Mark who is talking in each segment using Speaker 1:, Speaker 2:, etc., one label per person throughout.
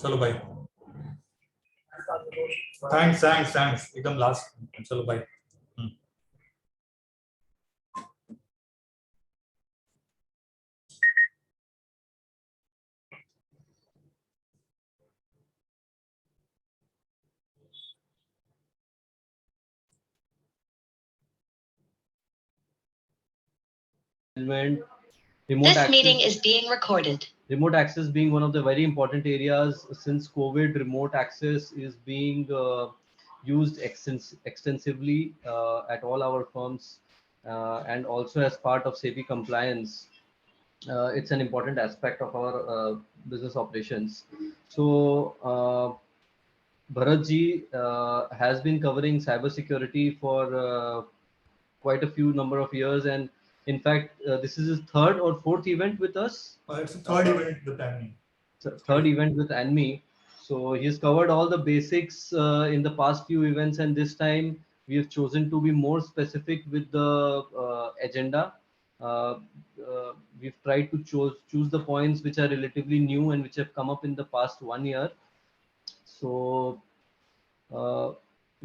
Speaker 1: चलो भाई थैंक्स एकदम लास्ट चलो भाई
Speaker 2: This meeting is being recorded. Remote access being one of the very important areas since COVID. Remote access is being used extensively at all our firms and also as part of SEBI compliance. It's an important aspect of our business operations. So Bharat ji has been covering cybersecurity for quite a few number of years, and in fact this is his third or fourth event with us.
Speaker 1: It's a third event with ANMI.
Speaker 2: Third event with ANMI. So he's covered all the basics in the past few events, and this time we have chosen to be more specific with the agenda. We've tried to choose the points which are relatively new and which have come up in the past 1 year. So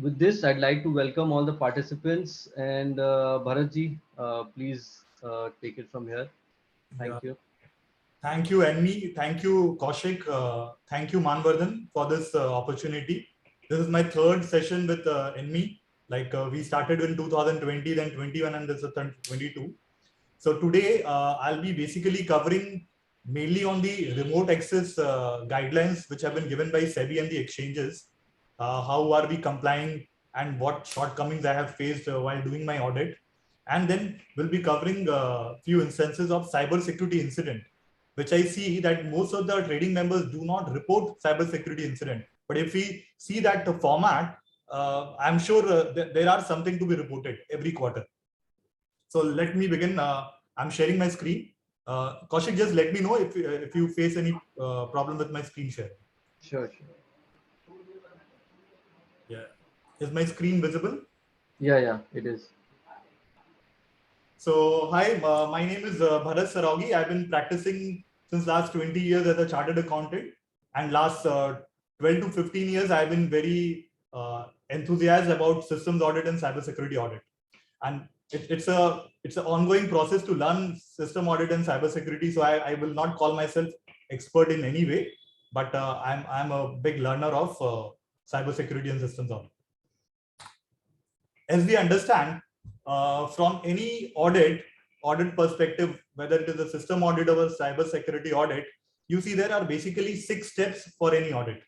Speaker 2: with this, I'd like to welcome all the participants, and Bharat ji, please take it from here. Thank you.
Speaker 1: Thank you, ANMI. Thank you, Kaushik. Thank you, Manvardhan, for this opportunity. This is my third session with ANMI. Like we started in 2020, then 21, and this is 22. So today I'll be basically covering mainly on the remote access guidelines which have been given by SEBI and the exchanges. How are we complying and what shortcomings I have faced while doing my audit. And then we'll be covering a few instances of cybersecurity incident, which I see that most of the trading members do not report cybersecurity incident. But if we see that the format, I'm sure there are something to be reported every quarter. So let me begin. I'm sharing my screen. Kaushik, just let me know if you face any problem with my screen share.
Speaker 2: Sure.
Speaker 1: Yeah. Is my screen visible?
Speaker 2: Yeah, it is.
Speaker 1: So hi, my name is Bharat Saraugi. I've been practicing since last 20 years as a chartered accountant, and last 12 to 15 years I've been very enthusiastic about systems audit and cybersecurity audit. And it's an ongoing process to learn system audit and cybersecurity. So I will not call myself expert in any way, but I'm a big learner of cybersecurity and systems audit. As we understand, from any audit perspective, whether it is a system audit or a cybersecurity audit, you see there are basically 6 steps for any audit.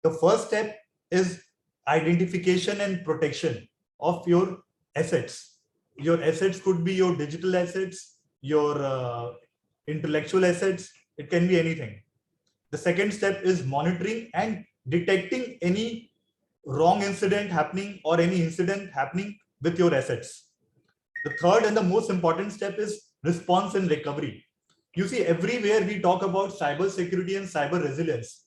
Speaker 1: The first step is identification and protection of your assets. Your assets could be your digital assets, your intellectual assets. It can be anything. The second step is monitoring and detecting any wrong incident happening or any incident happening with your assets. The third and the most important step is response and recovery. You see, everywhere we talk about cyber security and cyber resilience.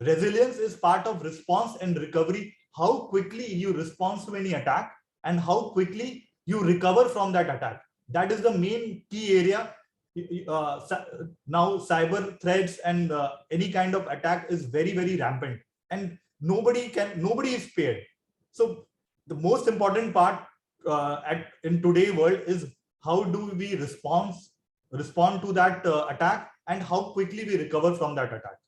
Speaker 1: Resilience is part of response and recovery. How quickly you respond to any attack and how quickly you recover from that attack. That is the main key area. Now cyber threats and any kind of attack is very, very rampant, and nobody is spared. So the most important part in today's world is how do we respond to that attack and how quickly we recover from that attack.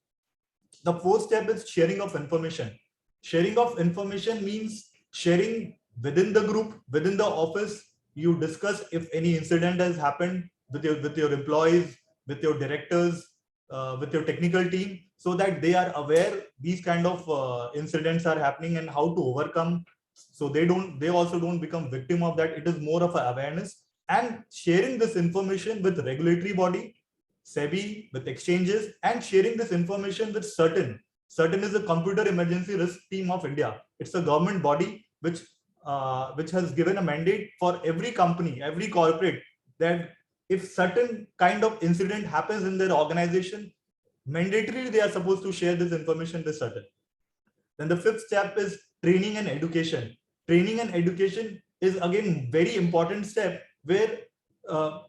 Speaker 1: The fourth step is sharing of information. Sharing of information means sharing within the group, within the office. You discuss if any incident has happened with your employees, with your directors, with your technical team, so that they are aware these kind of incidents are happening and how to overcome, so they also don't become victim of that. It is more of an awareness, and sharing this information with regulatory body, SEBI, with exchanges, and sharing this information with Certain is the Computer Emergency Risk Team of India. It's a government body which has given a mandate for every company, every corporate, that if certain kind of incident happens in their organization, mandatorily they are supposed to share this information with Certain. Then the fifth step is training and education. Training and education is again very important step, where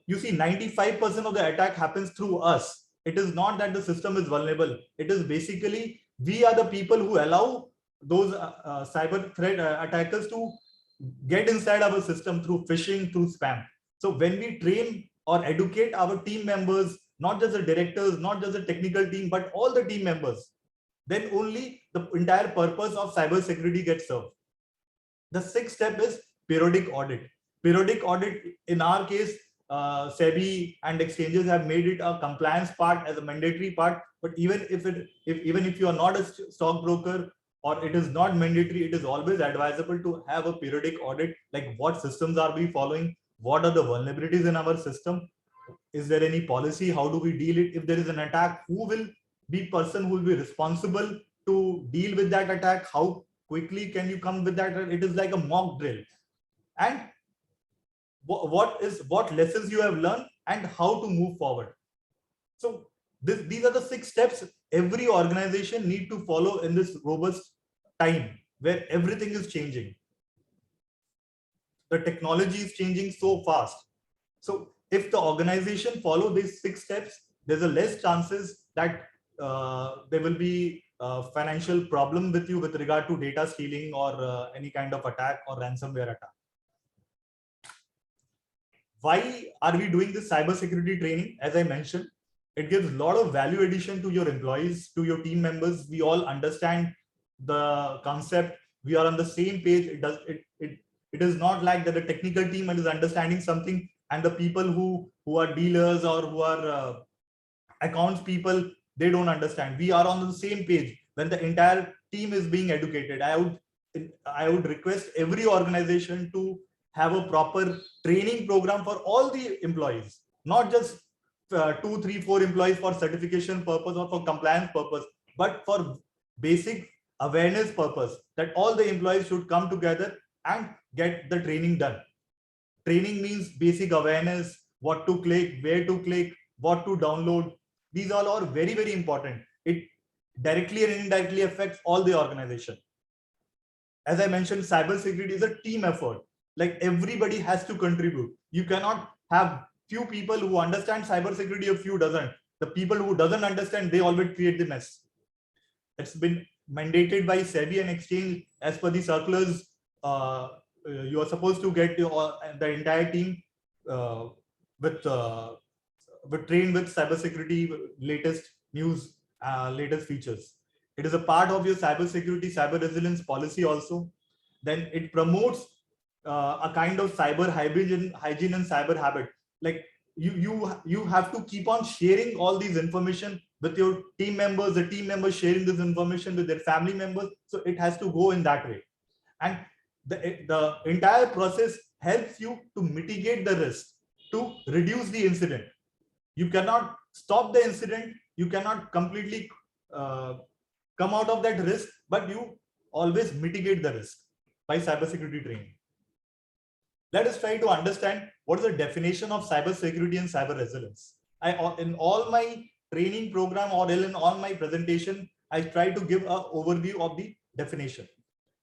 Speaker 1: you see 95% of the attack happens through us. It is not that the system is vulnerable. It is basically we are the people who allow those cyber threat attackers to get inside our system through phishing, through spam. So when we train or educate our team members, not just the directors, not just the technical team, but all the team members, then only the entire purpose of cyber security gets served. The sixth step is periodic audit. Periodic audit, in our case, SEBI and exchanges have made it a compliance part as a mandatory part. But even if you are not a stockbroker or it is not mandatory, it is always advisable to have a periodic audit, like what systems are we following, what are the vulnerabilities in our system, is there any policy, how do we deal it, if there is an attack, who will be person who will be responsible to deal with that attack, how quickly can you come with that. It is like a mock drill. And what lessons you have learned and how to move forward. So these are the 6 steps every organization need to follow in this robust time where everything is changing. The technology is changing so fast. So if the organization follow these 6 steps, there's a less chances that there will be financial problem with you with regard to data stealing or any kind of attack or ransomware attack. Why are we doing this cybersecurity training? As I mentioned, it gives a lot of value addition to your employees, to your team members. We all understand the concept. We are on the same page. It is not like that the technical team is understanding something and the people who are dealers or who are accounts people, they don't understand. We are on the same page when the entire team is being educated. I would request every organization to have a proper training program for all the employees, not just 2, 3, 4 employees for certification purpose or for compliance purpose, but for basic awareness purpose, that all the employees should come together and get the training done. Training means basic awareness, what to click, where to click, what to download. These all are very, very important. It directly and indirectly affects all the organization. As I mentioned, cybersecurity is a team effort. Like everybody has to contribute. You cannot have few people who understand cybersecurity, a few doesn't. The people who doesn't understand, they always create the mess. It's been mandated by SEBI and exchange as per the circulars. You are supposed to get the entire team with trained with cybersecurity latest news, latest features. It is a part of your cybersecurity, cyber resilience policy also. Then it promotes a kind of cyber hygiene and cyber habit. Like you have to keep on sharing all these information with your team members, the team members sharing this information with their family members. So it has to go in that way. And the entire process helps you to mitigate the risk, to reduce the incident. You cannot stop the incident. You cannot completely come out of that risk, but you always mitigate the risk by cybersecurity training. Let us try to understand what is the definition of cybersecurity and cyber resilience. In all my training program or in all my presentation, I try to give an overview of the definition.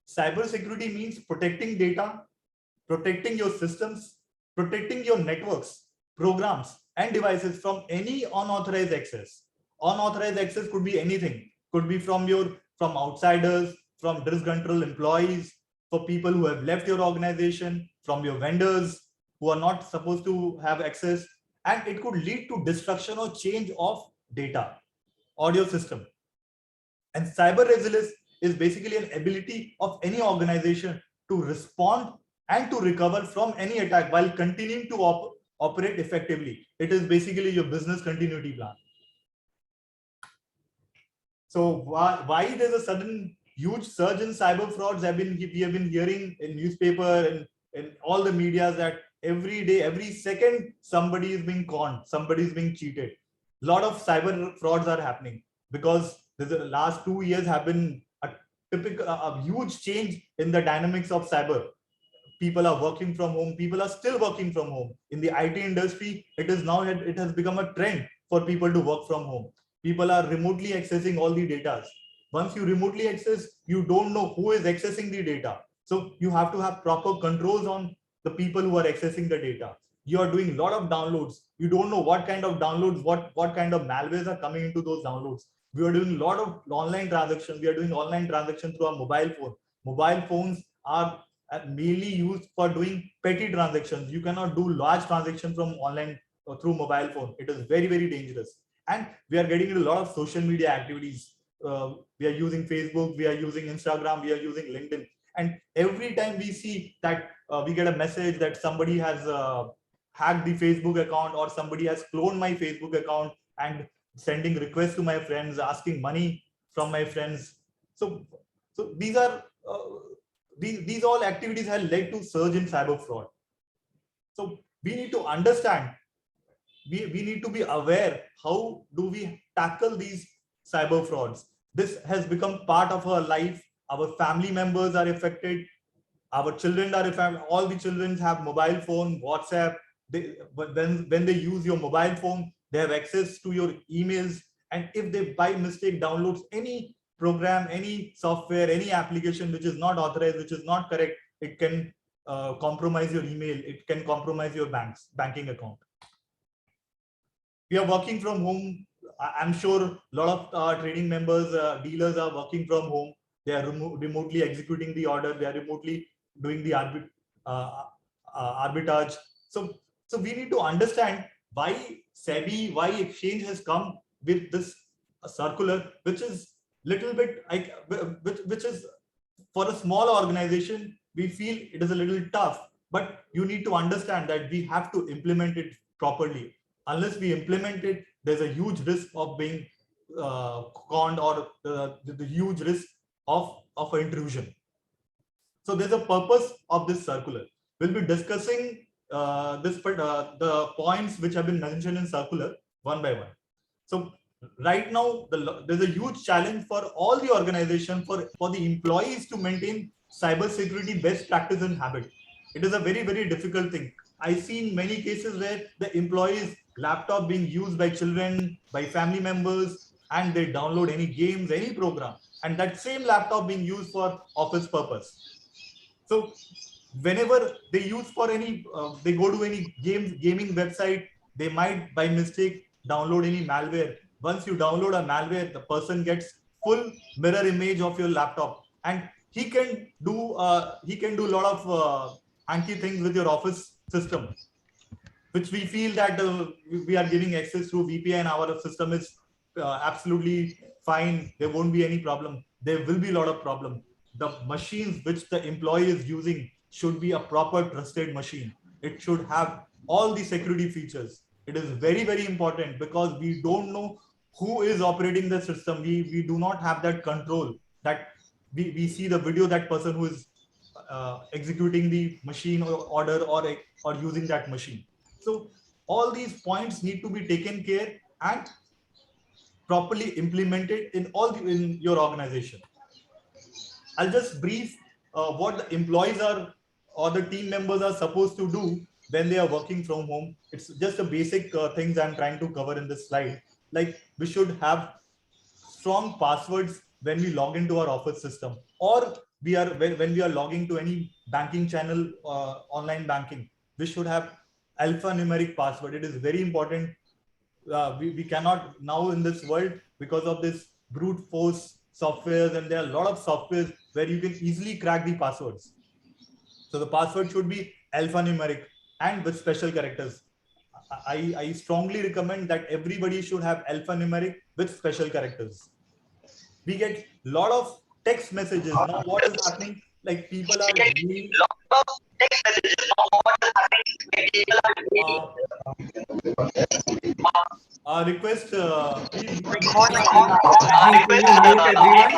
Speaker 1: Cybersecurity means protecting data, protecting your systems, protecting your networks, programs, and devices from any unauthorized access. Unauthorized access could be anything. Could be from outsiders, from disgruntled employees, for people who have left your organization, from your vendors who are not supposed to have access, and it could lead to destruction or change of data or your system. And cyber resilience is basically an ability of any organization to respond and to recover from any attack while continuing to operate effectively. It is basically your business continuity plan. So why there's a sudden huge surge in cyber frauds? We have been hearing in newspaper and in all the media that every day, every second, somebody is being conned, somebody is being cheated. A lot of cyber frauds are happening because the last 2 years have been a huge change in the dynamics of cyber. People are working from home. People are still working from home. In the IT industry, it has become a trend for people to work from home. People are remotely accessing all the data. Once you remotely access, you don't know who is accessing the data. So you have to have proper controls on the people who are accessing the data. you are doing a lot of downloads. You don't know what kind of downloads, what kind of malwares are coming into those downloads. We are doing a lot of online transactions. We are doing online transactions through our mobile phone. Mobile phones are mainly used for doing petty transactions. You cannot do large transactions from online or through mobile phone. It is very, very dangerous. And we are getting into a lot of social media activities. We are using Facebook, we are using Instagram, we are using LinkedIn. And every time we see that we get a message that somebody has hacked the Facebook account, or somebody has cloned my Facebook account and sending requests to my friends, asking money from my friends. So these are these all activities have led to surge in cyber fraud. So we need to understand, we need to be aware, how do we tackle these cyber frauds. This has become part of our life. Our family members are affected, our children are affected. All the children have mobile phone, WhatsApp. When they use your mobile phone, they have access to your emails. And if they by mistake downloads any program, any software, any application which is not authorized, which is not correct, it can compromise your email, it can compromise your banking account. We are working from home. I'm sure a lot of our trading members, dealers are working from home. They are remotely executing the order. They are remotely doing the arbitrage. So we need to understand why SEBI, why exchange has come with this circular, which is little bit, which is for a small organization, we feel it is a little tough, but you need to understand that we have to implement it properly. Unless we implement it, there's a huge risk of being conned, or the huge risk of intrusion. So there's a purpose of this circular. We'll be discussing the points which have been mentioned in circular one by one. So right now, there's a huge challenge for all the organization, for the employees to maintain cybersecurity best practice and habit. It is a very, very difficult thing. I've seen many cases where the employees' laptop being used by children, by family members, and they download any games, any program, and that same laptop being used for office purpose. So whenever they use for any, they go to any gaming website, they might by mistake download any malware. Once you download a malware, the person gets full mirror image of your laptop, and he can do a lot of anti things with your office system, which we feel that we are giving access through VPN. Our system is absolutely fine. There won't be any problem. There will be a lot of problem. The machines which the employee is using should be a proper trusted machine. It should have all the security features. It is very, very important, because we don't know who is operating the system. We do not have that control, that we see the video, that person who is executing the machine or order, or using that machine. So all these points need to be taken care and properly implemented in your organization. I'll just brief what the employees are, or the team members are supposed to do when they are working from home. It's just a basic things I'm trying to cover in this slide. Like, we should have strong passwords when we log into our office system, or when we are logging to any banking channel, online banking. We should have alphanumeric password. It is very important. We cannot now in this world, because of this brute force softwares, and there are a lot of softwares where you can easily crack the passwords. So the password should be alphanumeric and with special characters. I strongly recommend that everybody should have alphanumeric with special characters. We get a lot of text messages. Now what is happening? Like, people are really, request, please.
Speaker 3: Can you mute everyone?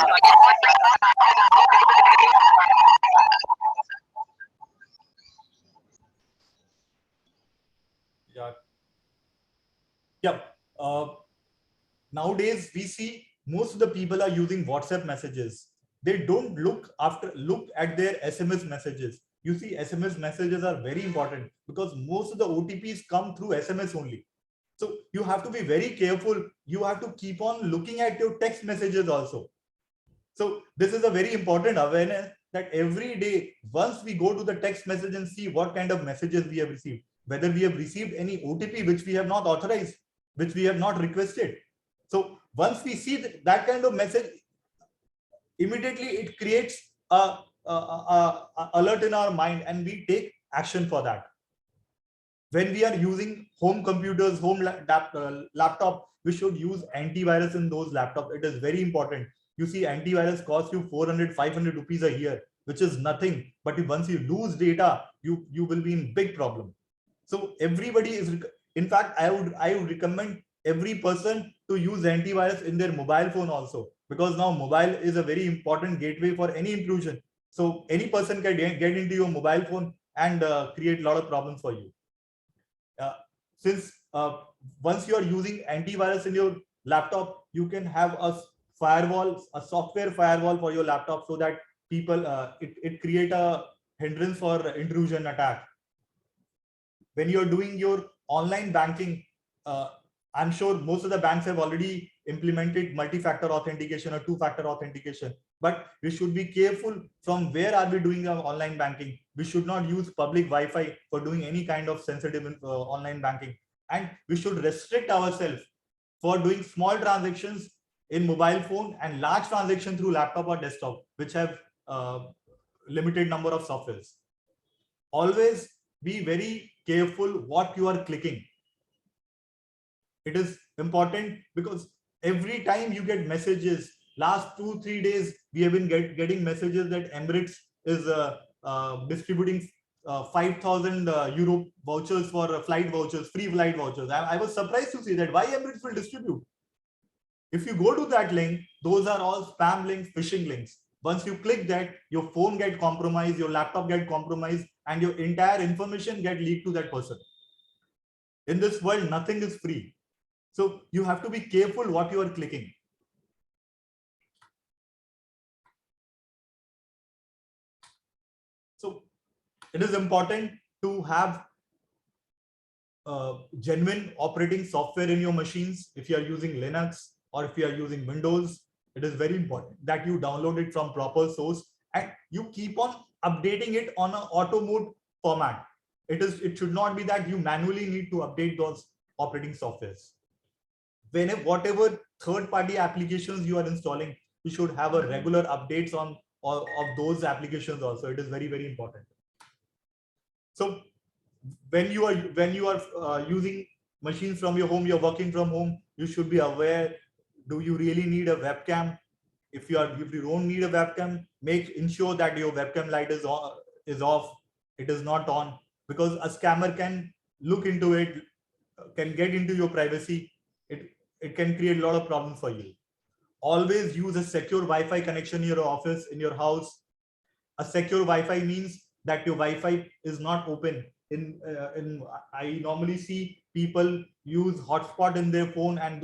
Speaker 1: Yeah. Nowadays we see most of the people are using WhatsApp messages. They don't look at their SMS messages. You see, SMS messages are very important, because most of the OTPs come through SMS only. So you have to be very careful. You have to keep on looking at your text messages also. So this is a very important awareness, that every day, once we go to the text message and see what kind of messages we have received, whether we have received any OTP which we have not authorized, which we have not requested. So once we see that kind of message, immediately it creates a alert in our mind, and we take action for that. When we are using home computers, home laptop, we should use antivirus in those laptops. It is very important. You see, antivirus costs you 400, 500 rupees a year, which is nothing. But if once you lose data, you will be in big problem. So everybody is, in fact, I would recommend every person to use antivirus in their mobile phone also, because now mobile is a very important gateway for any intrusion. So any person can get into your mobile phone and create a lot of problems for you. Since once you are using antivirus in your laptop, you can have a firewall, a software firewall for your laptop, so that people it create a hindrance for intrusion attack. When you're doing your online banking, I'm sure most of the banks have already implemented multi-factor authentication or two-factor authentication, but we should be careful from where are we doing our online banking. We should not use public Wi-Fi for doing any kind of sensitive online banking. And we should restrict ourselves for doing small transactions in mobile phone and large transactions through laptop or desktop, which have limited number of softwares. Always be very careful what you are clicking. It is important because every time you get messages, last 2-3 days, we have been getting messages that Emirates is distributing 5,000 euro vouchers for flight vouchers, free flight vouchers. I was surprised to see that. Why Emirates will distribute? If you go to that link, those are all spam links, phishing links. Once you click that, your phone get compromised, your laptop get compromised, and your entire information get leaked to that person. In this world, nothing is free. So you have to be careful what you are clicking. So it is important to have genuine operating software in your machines. If you are using Linux or if you are using Windows, it is very important that you download it from proper source and you keep on updating it on an auto mode format. It should not be that you manually need to update those operating softwares. Whenever whatever third-party applications you are installing, you should have a regular updates on of those applications also. It is very, very important. So when you are using machines from your home, you're working from home, you should be aware, do you really need a webcam? If you don't need a webcam, ensure that your webcam light is off, it is not on, because a scammer can look into it, can get into your privacy. It can create a lot of problems for you. Always use a secure Wi-Fi connection in your office, in your house. A secure Wi-Fi means that your Wi-Fi is not open. I normally see people use hotspot in their phone, and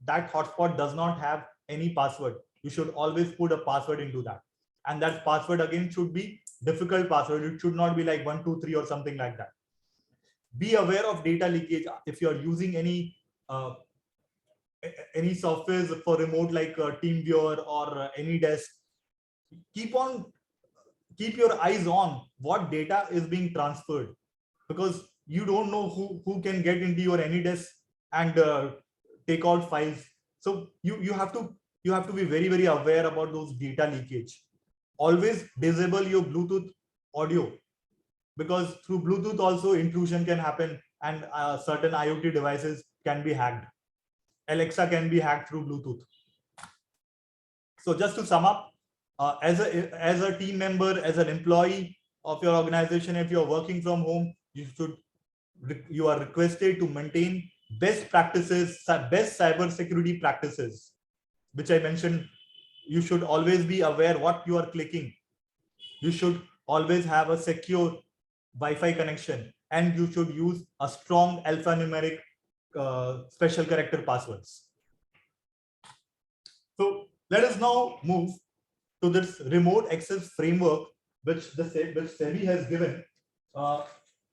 Speaker 1: that hotspot does not have any password. You should always put a password into that, and that password again should be difficult password. It should not be like 123 or something like that. Be aware of data leakage. If you are using any softwares for remote like TeamViewer or AnyDesk, keep your eyes on what data is being transferred, because you don't know who can get into your AnyDesk and take out files. So you have to be very, very aware about those data leakage. Always disable your Bluetooth audio, because through Bluetooth also intrusion can happen, and certain IoT devices can be hacked. Alexa can be hacked through Bluetooth. So just to sum up, as a team member, as an employee of your organization, if you're working from home, you are requested to maintain best practices, best cyber security practices, which I mentioned. You should always be aware what you are clicking. You should always have a secure Wi-Fi connection, and you should use a strong alphanumeric special character passwords. So let us now move to this remote access framework, which SEBI has given.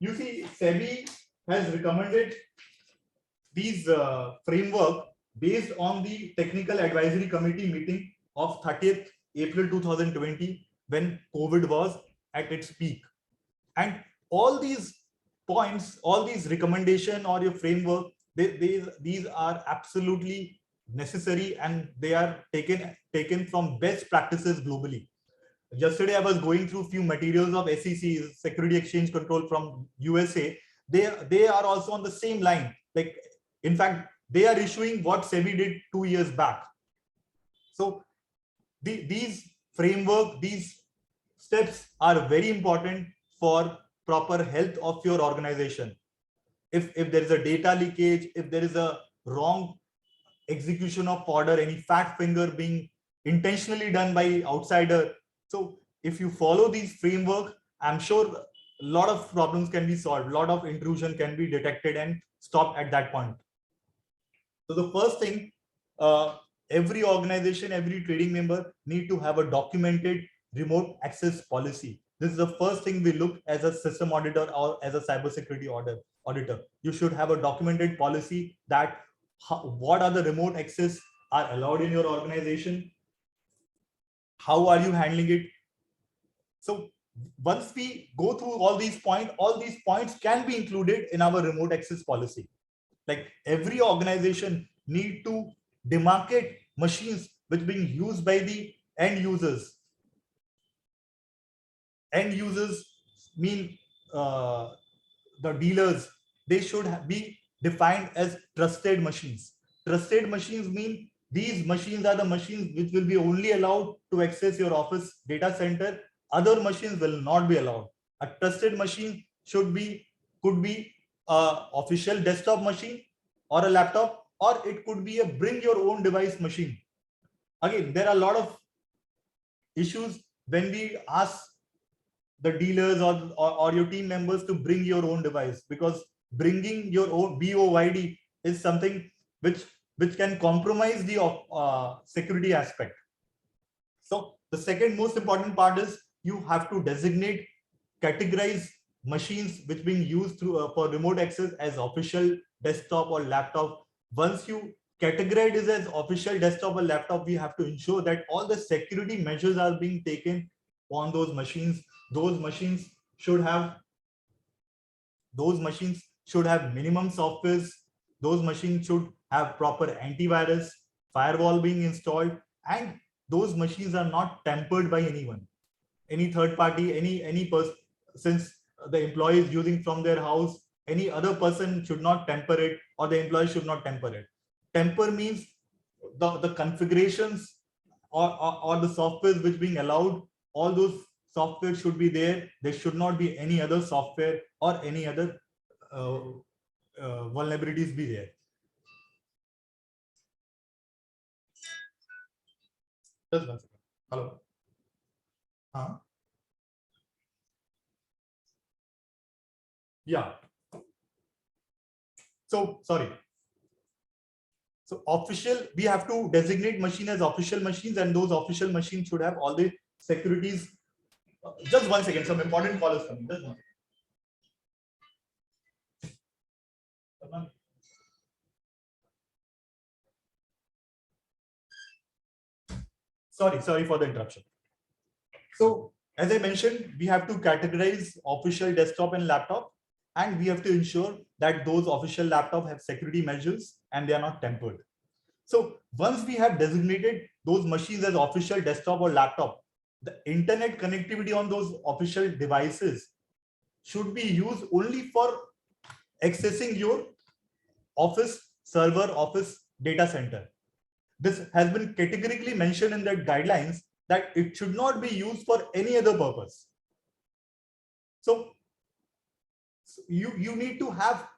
Speaker 1: You see, SEBI has recommended these framework based on the Technical Advisory Committee meeting of 30th April 2020, when COVID was at its peak. And all these points, all these recommendation or your framework, these are absolutely necessary, and they are taken from best practices globally. Yesterday, I was going through few materials of SEC, Security Exchange Control from USA. They are also on the same line. Like, in fact, they are issuing what SEBI did 2 years back. So these framework, these steps are very important for proper health of your organization. If there is a data leakage, if there is a wrong execution of order, any fat finger being intentionally done by outsider. So if you follow these framework, I'm sure a lot of problems can be solved, a lot of intrusion can be detected and stopped at that point. So the first thing, every organization, every trading member need to have a documented remote access policy. This is the first thing we look as a system auditor or as a cybersecurity auditor. You should have a documented policy that what are the remote access are allowed in your organization, how are you handling it. So once we go through all these points can be included in our remote access policy. Like, every organization need to demarcate machines which being used by the end users. End users mean the dealers. They should be defined as trusted machines. Trusted machines mean these machines are the machines which will be only allowed to access your office data center. Other machines will not be allowed. A trusted machine could be a official desktop machine or a laptop, or it could be a bring your own device machine. Again, there are a lot of issues when we ask the dealers or your team members to bring your own device, because bringing your own BOYD is something which can compromise the security aspect. So the second most important part is you have to designate, categorize machines which being used through for remote access as official desktop or laptop. Once you categorize it as official desktop or laptop, we have to ensure that all the security measures are being taken on those machines. Those machines should have minimum softwares. Those machines should have proper antivirus, firewall being installed, and those machines are not tampered by anyone, any third party, any person. Since the employee is using from their house, any other person should not tamper it, or the employee should not tamper it. Tamper means the configurations or the softwares which being allowed, all those software should be there. There should not be any other software or any other vulnerabilities be there. Just 1 second. Hello. Yeah. So sorry. So official, we have to designate machine as official machines, and those official machines should have all the securities. Just 1 second. Some important call is coming. Just 1 second. Sorry for the interruption. So as I mentioned, we have to categorize official desktop and laptop, and we have to ensure that those official laptop have security measures and they are not tampered. So once we have designated those machines as official desktop or laptop, the internet connectivity on those official devices should be used only for accessing your office server, office data center. This has been categorically mentioned in the guidelines that it should not be used for any other purpose. So you need to have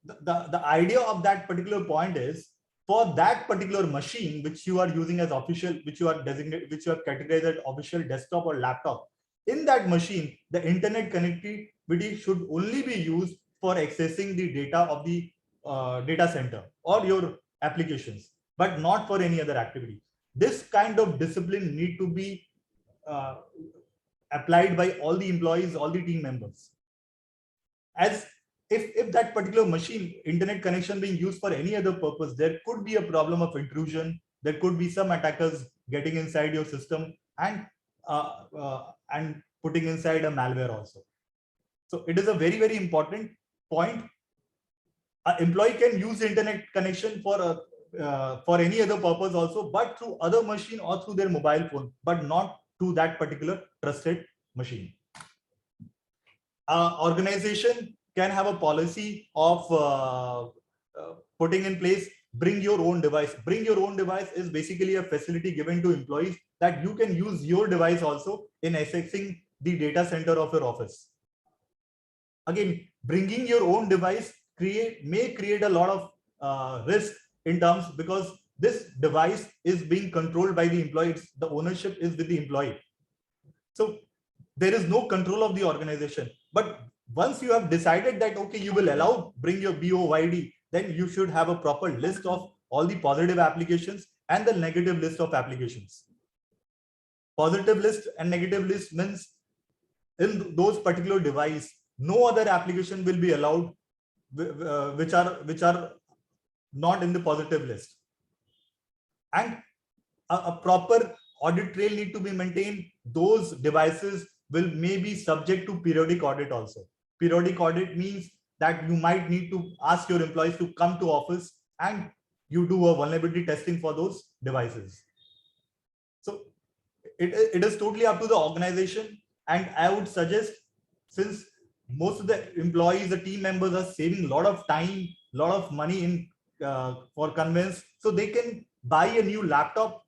Speaker 1: the idea of that particular point is, for that particular machine which you are using as official, which you are categorized as official desktop or laptop, in that machine the internet connectivity should only be used for accessing the data of the data center or your applications, but not for any other activity. This kind of discipline need to be applied by all the employees, all the team members. As if that particular machine internet connection being used for any other purpose, there could be a problem of intrusion. There could be some attackers getting inside your system and putting inside a malware also. So it is a very, very important point. An employee can use the internet connection for any other purpose also, but through other machine or through their mobile phone, but not to that particular trusted machine. Organization can have a policy of putting in place bring your own device. Bring your own device is basically a facility given to employees that you can use your device also in accessing the data center of your office. Again, bringing your own device may create a lot of risk in terms, because this device is being controlled by the employee. The ownership is with the employee. So there is no control of the organization. But once you have decided that, okay, you will allow bring your BOYD, then you should have a proper list of all the positive applications and the negative list of applications. Positive list and negative list means in those particular device, no other application will be allowed which are not in the positive list. And a proper audit trail need to be maintained. Those devices may be subject to periodic audit also. Periodic audit means that you might need to ask your employees to come to office and you do a vulnerability testing for those devices. So it is totally up to the organization. And I would suggest, since most of the employees, the team members are saving a lot of time, a lot of money in for conveyance, so they can buy a new laptop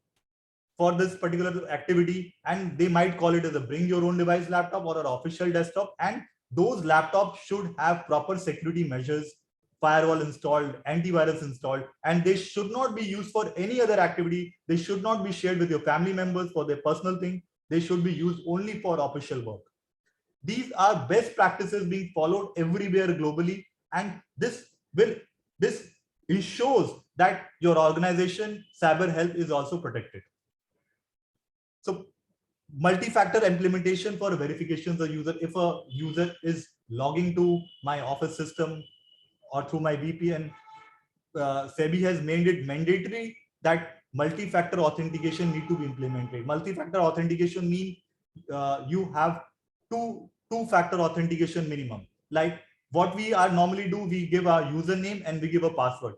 Speaker 1: for this particular activity, and they might call it as a bring your own device laptop or an official desktop. And those laptops should have proper security measures, firewall installed, antivirus installed, and they should not be used for any other activity. They should not be shared with your family members for their personal thing. They should be used only for official work. These are best practices being followed everywhere globally, and this ensures that your organization cyber health is also protected. So multi-factor implementation for verifications of user. If a user is logging to my office system or through my VPN, SEBI has made it mandatory that multi-factor authentication need to be implemented. Multi-factor authentication means you have two-factor authentication minimum. Like what we are normally do, we give our username and we give a password.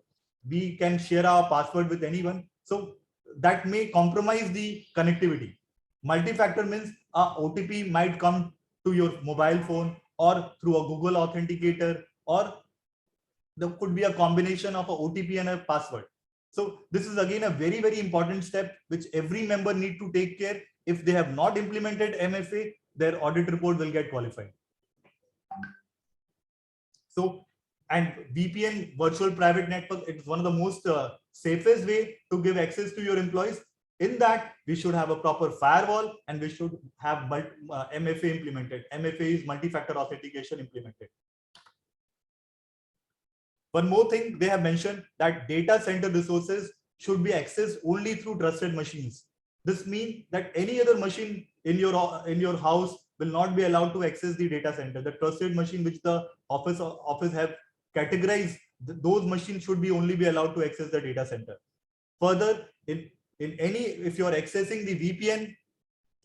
Speaker 1: We can share our password with anyone. So that may compromise the connectivity. Multi-factor means a OTP might come to your mobile phone or through a Google authenticator, or there could be a combination of a OTP and a password. So this is again a very, very important step which every member need to take care. If they have not implemented MFA, their audit report will get qualified. So, and VPN, virtual private network, it's one of the most safest way to give access to your employees. In that, we should have a proper firewall and we should have MFA implemented. MFA is multi-factor authentication implemented. One more thing they have mentioned, that data center resources should be accessed only through trusted machines. This means that any other machine in your house will not be allowed to access the data center. The trusted machine which the office have categorized, those machines should be only be allowed to access the data center. Further, if you are accessing the VPN,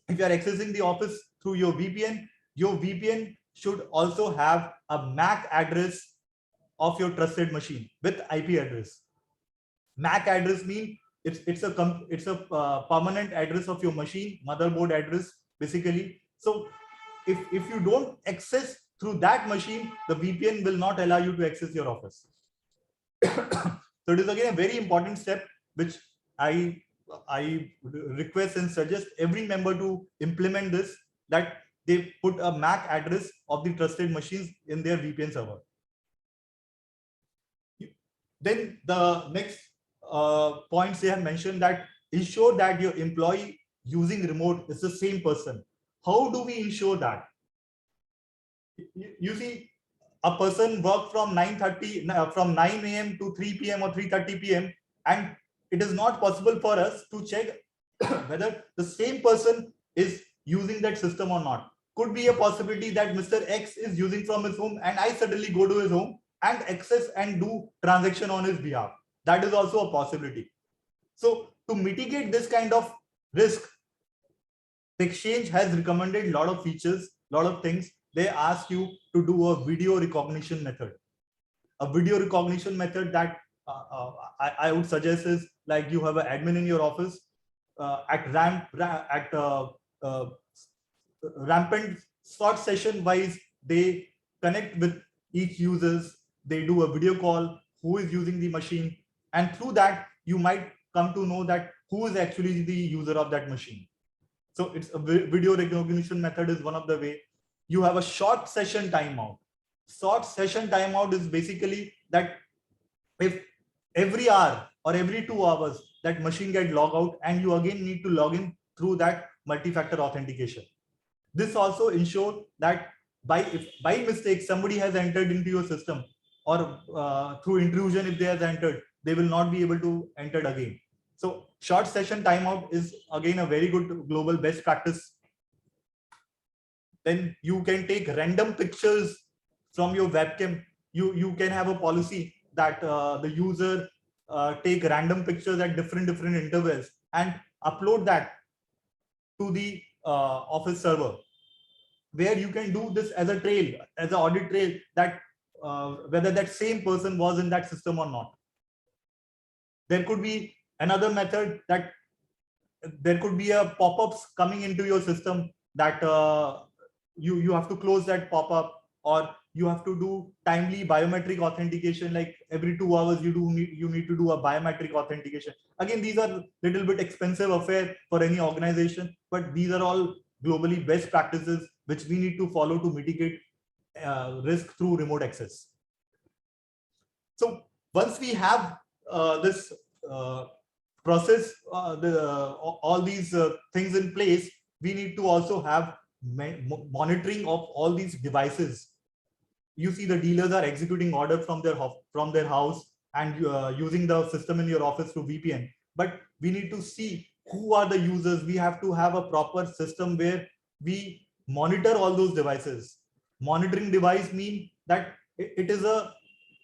Speaker 1: if you are accessing the office through your VPN should also have a MAC address of your trusted machine with IP address. MAC address means it's a permanent address of your machine, motherboard address basically. So if you don't access through that machine, the VPN will not allow you to access your office. So it is again a very important step which I request and suggest every member to implement this, that they put a MAC address of the trusted machines in their VPN server. Then the next points they have mentioned, that ensure that your employee using remote is the same person. How do we ensure that? You see, a person work from 9 a.m. to 3 p.m. or 3:30 p.m. and it is not possible for us to check whether the same person is using that system or not. Could be a possibility that Mr. X is using from his home and I suddenly go to his home and access and do transaction on his behalf. That is also a possibility. So to mitigate this kind of risk, the exchange has recommended a lot of features, a lot of things. they ask you to do a video recognition method. A video recognition method that I would suggest is like you have an admin in your office at rampant short session wise, they connect with each users, they do a video call, who is using the machine, and through that you might come to know that who is actually the user of that machine. So it's a video recognition method is one of the way. You have a short session timeout. Short session timeout is basically that if every hour or every 2 hours that machine get log out and you again need to log in through that multi-factor authentication. This also ensures that if by mistake somebody has entered into your system, or through intrusion if they have entered, they will not be able to enter again. So short session timeout is again a very good global best practice. Then you can take random pictures from your webcam. You can have a policy that the user take random pictures at different intervals and upload that to the office server, where you can do this as a trail, as an audit trail, that whether that same person was in that system or not. There could be another method that there could be a pop-ups coming into your system that you have to close that pop-up, or you have to do timely biometric authentication, like every 2 hours you need to do a biometric authentication. Again, these are little bit expensive affair for any organization, but these are all globally best practices which we need to follow to mitigate risk through remote access. So once we have this process, all these things in place, we need to also have monitoring of all these devices. You see the dealers are executing order from their house and using the system in your office through VPN. But we need to see who are the users. We have to have a proper system where we monitor all those devices. Monitoring device mean that it is a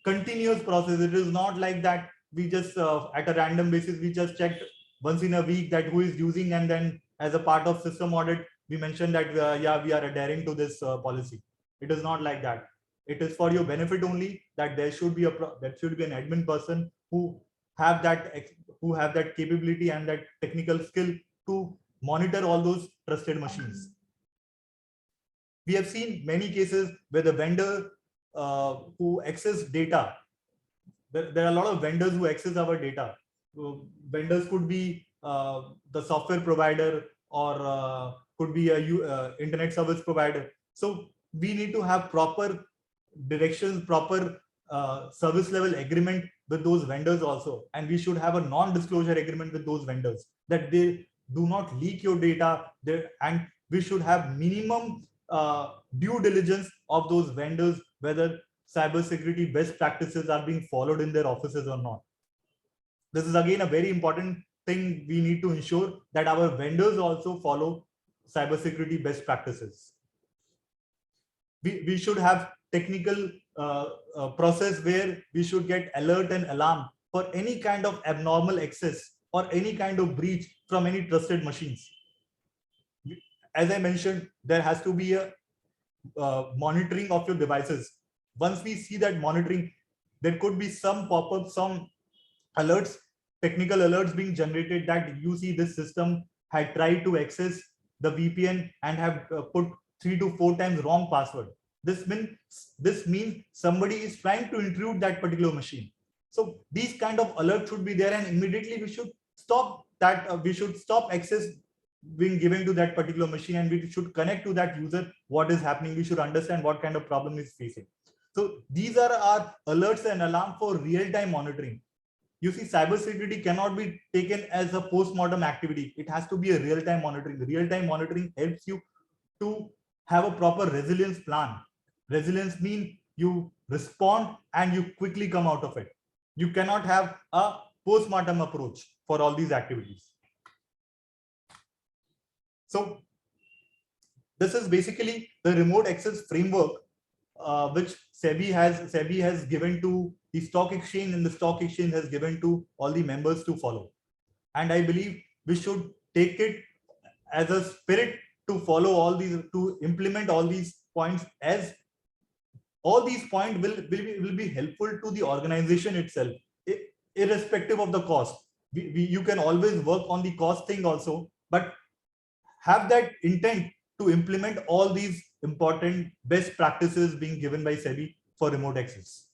Speaker 1: continuous process. It is not like that we just at a random basis, we just checked once in a week that who is using, and then as a part of system audit, we mentioned that yeah, we are adhering to this policy. It is not like that. It is for your benefit only, that there should be an admin person who have that capability and that technical skill to monitor all those trusted machines. We have seen many cases where the vendor who access data, there are a lot of vendors who access our data. Vendors could be the software provider, or could be a internet service provider. So we need to have proper directions, proper service level agreement with those vendors also, and we should have a non-disclosure agreement with those vendors that they do not leak your data there, and we should have minimum due diligence of those vendors, whether cybersecurity best practices are being followed in their offices or not. This is again a very important thing. We need to ensure that our vendors also follow cybersecurity best practices. We should have technical process where we should get alert and alarm for any kind of abnormal access or any kind of breach from any trusted machines. As I mentioned, there has to be a monitoring of your devices. Once we see that monitoring, there could be some pop-up, some alerts, technical alerts being generated that you see this system had tried to access the VPN and have put 3 to 4 times wrong password. This means somebody is trying to intrude that particular machine. So these kind of alerts should be there, and immediately we should stop that. We should stop access being given to that particular machine, and we should connect to that user what is happening. We should understand what kind of problem is facing. So these are our alerts and alarm for real-time monitoring. You see, cybersecurity cannot be taken as a post-mortem activity. It has to be a real-time monitoring. Real-time monitoring helps you to have a proper resilience plan. Resilience means you respond and you quickly come out of it. You cannot have a post-mortem approach for all these activities. So this is basically the remote access framework which SEBI has given to the stock exchange, and the stock exchange has given to all the members to follow. And I believe we should take it as a spirit to follow all these, to implement all these points, as all these points will be helpful to the organization itself, irrespective of the cost. You can always work on the cost thing also, but have that intent to implement all these important best practices being given by SEBI for remote access.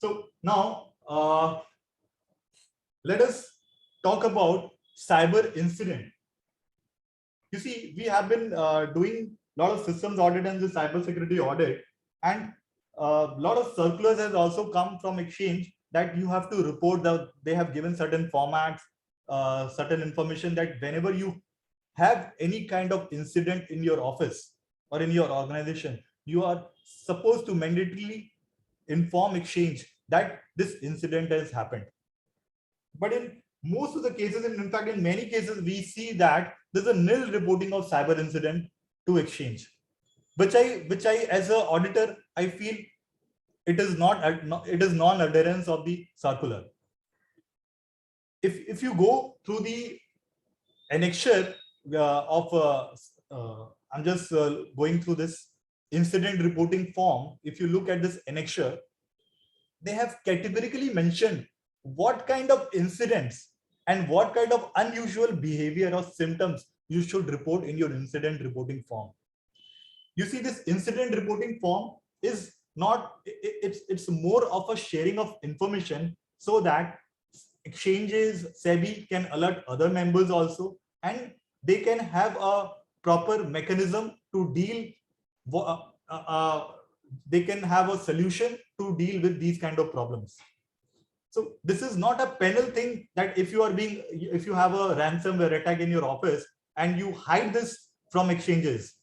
Speaker 1: So now let us talk about cyber incident. You see, we have been doing a lot of systems audit and the cyber security audit, and a lot of circulars has also come from exchange that you have to report that they have given certain formats, certain information, that whenever you have any kind of incident in your office or in your organization, you are supposed to mandatorily inform exchange that this incident has happened. But in most of the cases, and in fact in many cases, we see that there's a nil reporting of cyber incident to exchange, which I as an auditor, I feel it is non-adherence of the circular. If you go through the annexure I'm just going through this incident reporting form. If you look at this annexure, they have categorically mentioned what kind of incidents and what kind of unusual behavior or symptoms you should report in your incident reporting form. You see, this incident reporting form is not, it's more of a sharing of information so that exchanges, SEBI can alert other members also, and they can have a proper mechanism to deal, they can have a solution to deal with these kind of problems. So this is not a penal thing that if you have a ransomware attack in your office and you hide this from exchanges,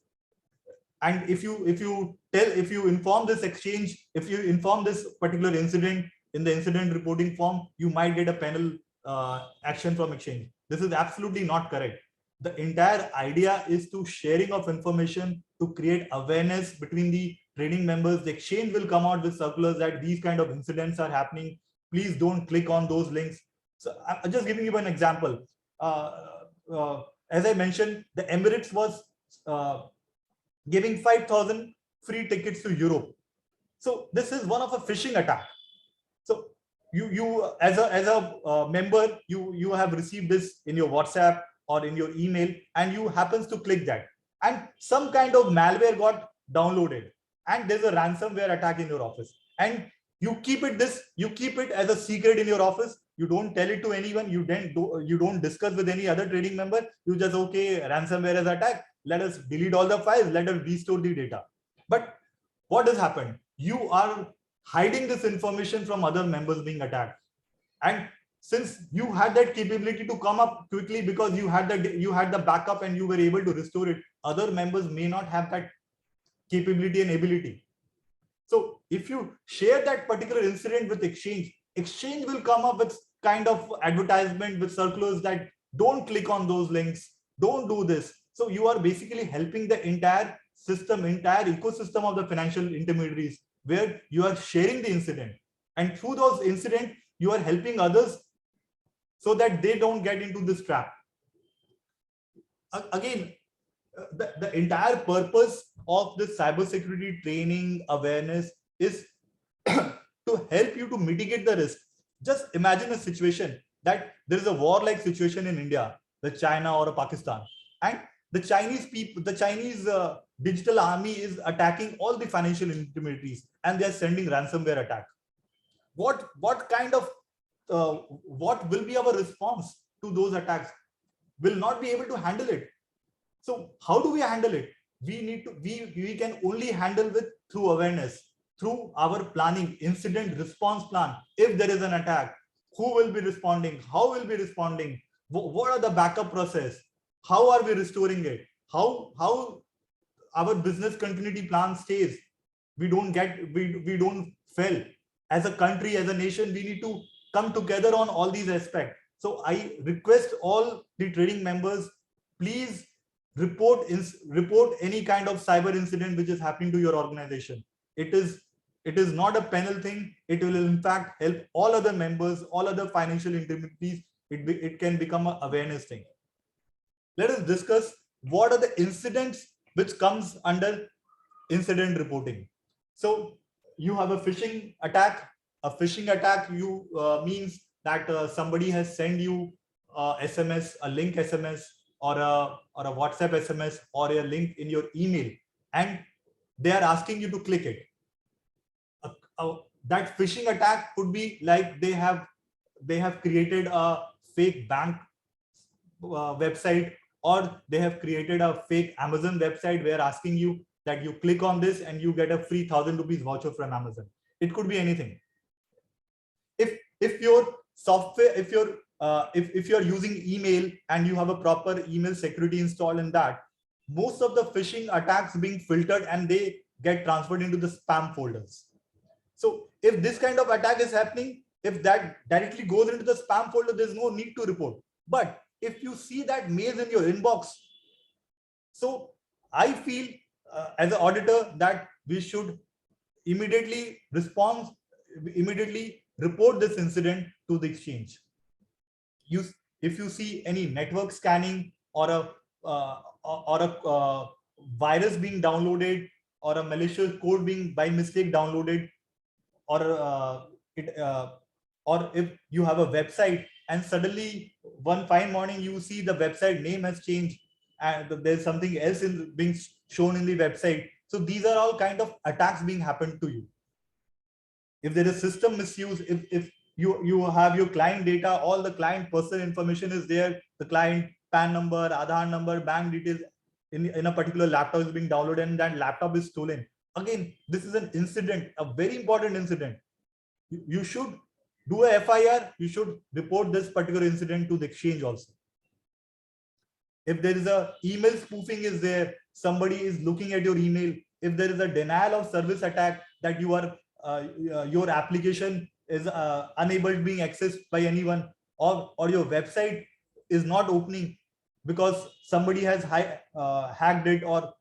Speaker 1: and if you inform this exchange, if you inform this particular incident in the incident reporting form, you might get a penal action from exchange. This is absolutely not correct. The entire idea is to sharing of information, to create awareness between the trading members. The exchange will come out with circulars that these kind of incidents are happening. Please don't click on those links. So I'm just giving you an example. As I mentioned, the Emirates was giving 5,000 free tickets to Europe. So this is one of a phishing attack. So you as a member, you have received this in your WhatsApp or in your email, and you happens to click that, and some kind of malware got downloaded, and there's a ransomware attack in your office, and you keep it as a secret in your office. You don't tell it to anyone. You don't discuss with any other trading member. You just, okay, ransomware has attacked, let us delete all the files, let us restore the data. But what has happened? You are hiding this information from other members being attacked, and since you had that capability to come up quickly because you had the backup and you were able to restore it, other members may not have that capability and ability. So if you share that particular incident with exchange will come up with kind of advertisement with circulars that don't click on those links, don't do this. So you are basically helping the entire system, entire ecosystem of the financial intermediaries, where you are sharing the incident, and through those incidents you are helping others so that they don't get into this trap. Again, the entire purpose of this cybersecurity training awareness is to help you to mitigate the risk. Just imagine a situation that there is a war-like situation in India, with China or Pakistan, and the Chinese digital army is attacking all the financial intermediaries, and they are sending ransomware attack. What kind of what will be our response to those attacks? Will not be able to handle it. So how do we handle it? We can only handle with through awareness, through our planning, incident response plan. If there is an attack, who will be responding? How will be responding? What are the backup process? How are we restoring it? How our business continuity plan stays? We don't fail. As a country, as a nation, we need to come together on all these aspects. So I request all the trading members, please report any kind of cyber incident which is happening to your organization. It is not a penal thing. It will in fact help all other members, all other financial intermediaries. It can become an awareness thing. Let us discuss what are the incidents which comes under incident reporting. So you have a phishing attack. A phishing attack means that somebody has sent you SMS, a link SMS, or a WhatsApp SMS, or a link in your email, and they are asking you to click it. That phishing attack could be like they have created a fake bank website, or they have created a fake Amazon website where asking you that you click on this and you get a free 1,000 rupees voucher from Amazon. It could be anything. If your software, if you're using email and you have a proper email security installed in that, most of the phishing attacks being filtered and they get transferred into the spam folders. So if this kind of attack is happening, if that directly goes into the spam folder, there's no need to report. But if you see that mail in your inbox, so I feel as an auditor that we should immediately report this incident to the exchange. If you see any network scanning or a virus being downloaded, or a malicious code being by mistake downloaded, or if you have a website and suddenly one fine morning you see the website name has changed and there's something else being shown in the website. So these are all kind of attacks being happened to you. If there is system misuse, if you have your client data, all the client personal information is there, the client PAN number, Aadhaar number, bank details in a particular laptop is being downloaded and that laptop is stolen. Again, this is an incident, a very important incident. You should do a FIR, you should report this particular incident to the exchange also. If there is a email spoofing is there, somebody is looking at your email, if there is a denial of service attack that you are your application is unable to being accessed by anyone, or your website is not opening because somebody has hacked it or